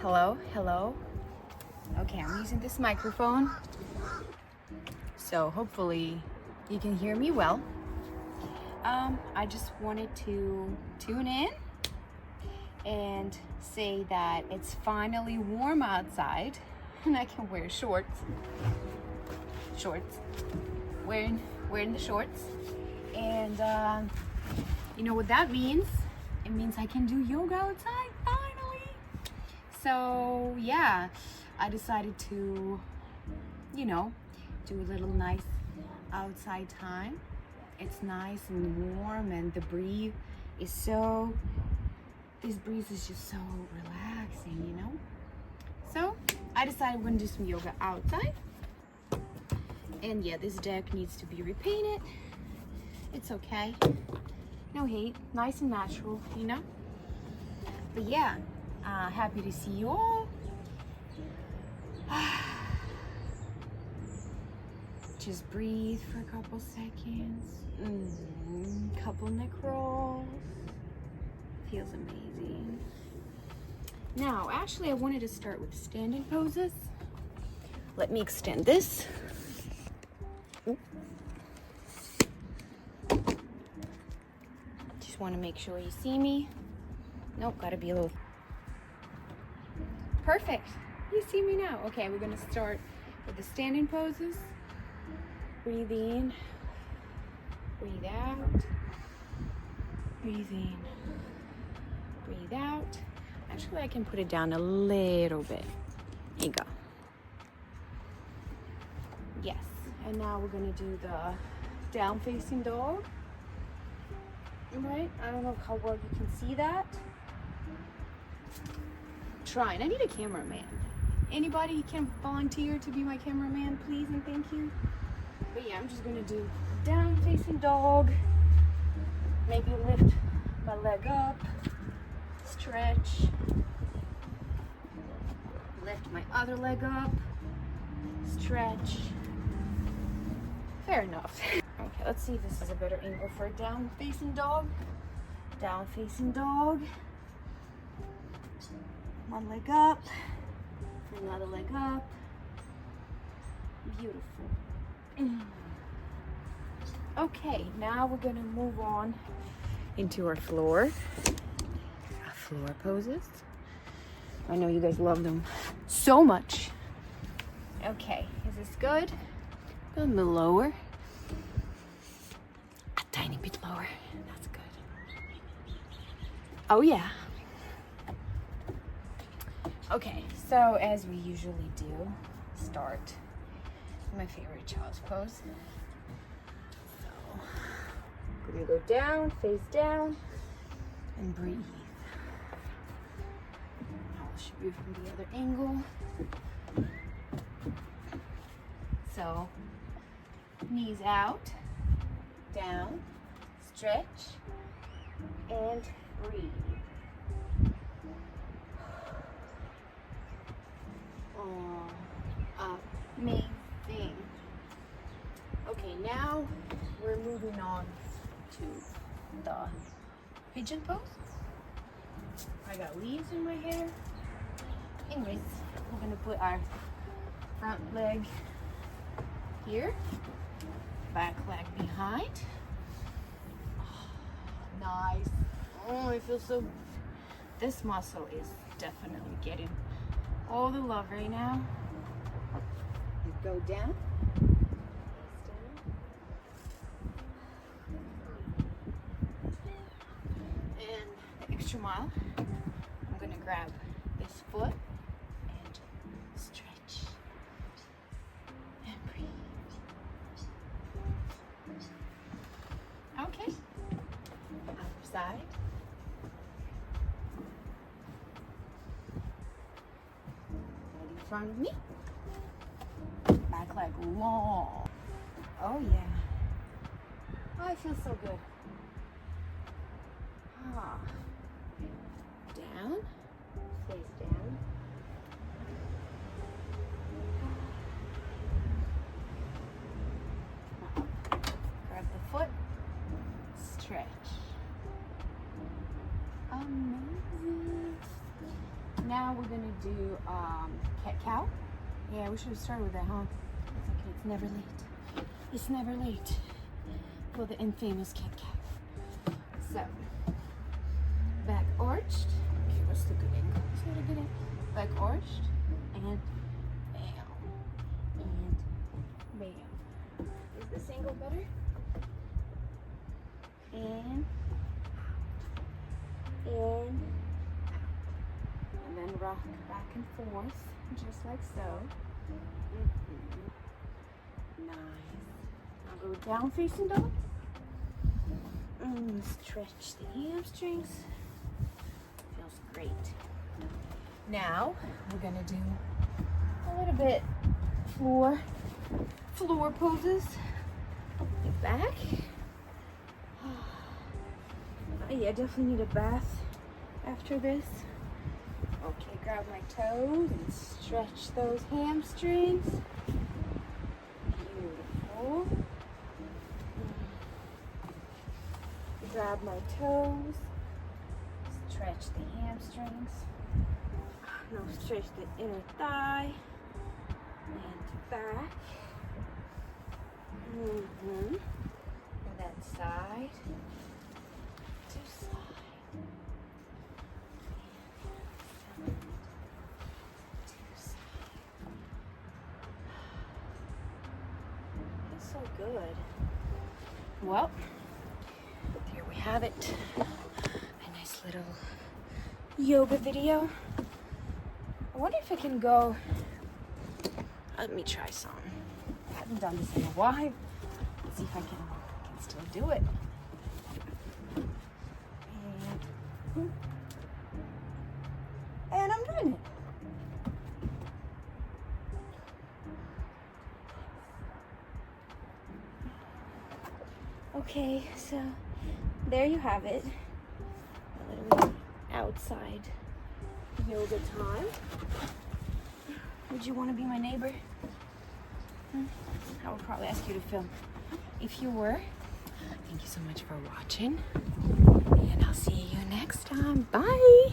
Hello, hello. Okay, I'm using this microphone, so hopefully you can hear me well. I just wanted to tune in and say that it's finally warm outside and I can wear shorts. Wearing the shorts. And you know what that means? It means I can do yoga outside finally. So yeah, I decided to, do a little nice outside time. It's nice and warm and the breeze is this breeze is just so relaxing, So I decided I'm gonna do some yoga outside. And yeah, this deck needs to be repainted. It's okay. No hate, nice and natural, But yeah, happy to see you all. Just breathe for a couple seconds. Couple neck rolls. Feels amazing. Now, actually, I wanted to start with standing poses. Let me extend this. Just want to make sure you see me. Nope, gotta be a little. Perfect. You see me now. Okay, we're gonna start with the standing poses. Breathe in, breathe out, breathe in, breathe out. Actually, I can put it down a little bit. Here you go. Yes, and now we're gonna do the down facing dog. Right, I don't know how well you can see that. Trying, I need a cameraman. Anybody can volunteer to be my cameraman, please and thank you. But yeah, I'm just gonna do down facing dog. Maybe lift my leg up, stretch, lift my other leg up, stretch. Fair enough. Okay, let's see if this is a better angle for a down facing dog. Down facing dog. One leg up, another leg up. Beautiful. Okay, now we're gonna move on into our floor poses. I know you guys love them so much. Okay, is this good? A little lower. A tiny bit lower. That's good. Oh yeah. Okay, so as we usually do, start my favorite child's pose. So we're gonna go down, face down, and breathe. I'll show you from the other angle. So knees out, down, stretch, and breathe. Amazing. Okay, now we're moving on to the pigeon pose. I got leaves in my hair. Anyways, we're gonna put our front leg here, back leg behind. Oh, nice. Oh, it feels so. This muscle is definitely getting all the love right now. Go down. And the extra mile, I'm gonna grab this foot and stretch and breathe. Okay. Other side. Right in front of me. Back leg long. Oh yeah. Oh, I feel so good. Down, face down. Grab the foot, stretch. Amazing. Now we're gonna do cat-cow. Yeah, we should have started with that, huh? It's okay, it's never late. It's never late for the infamous cat-cow. So, back arched. Okay, what's the good angle? Is that a good angle? Back arched, and bam, and bam. Is this angle better? And then rock back and forth, just like so. Nice. Now go down facing dog. Stretch the hamstrings. Feels great. Now we're gonna do a little bit floor poses. Get back. Yeah, definitely need a bath after this. Okay, grab my toes and stretch those hamstrings. Beautiful. Grab my toes, stretch the hamstrings. Now stretch the inner thigh and back. And then side to side. Feels so good. Well, there we have it. A nice little yoga video. I wonder if I can go. Let me try some. I haven't done this in a while. Let's see if I can still do it. And I'm doing it. Okay, so there you have it. A little outside yoga time. Would you want to be my neighbor? I would probably ask you to film. If you were, thank you so much for watching. And I'll see you next time. Bye.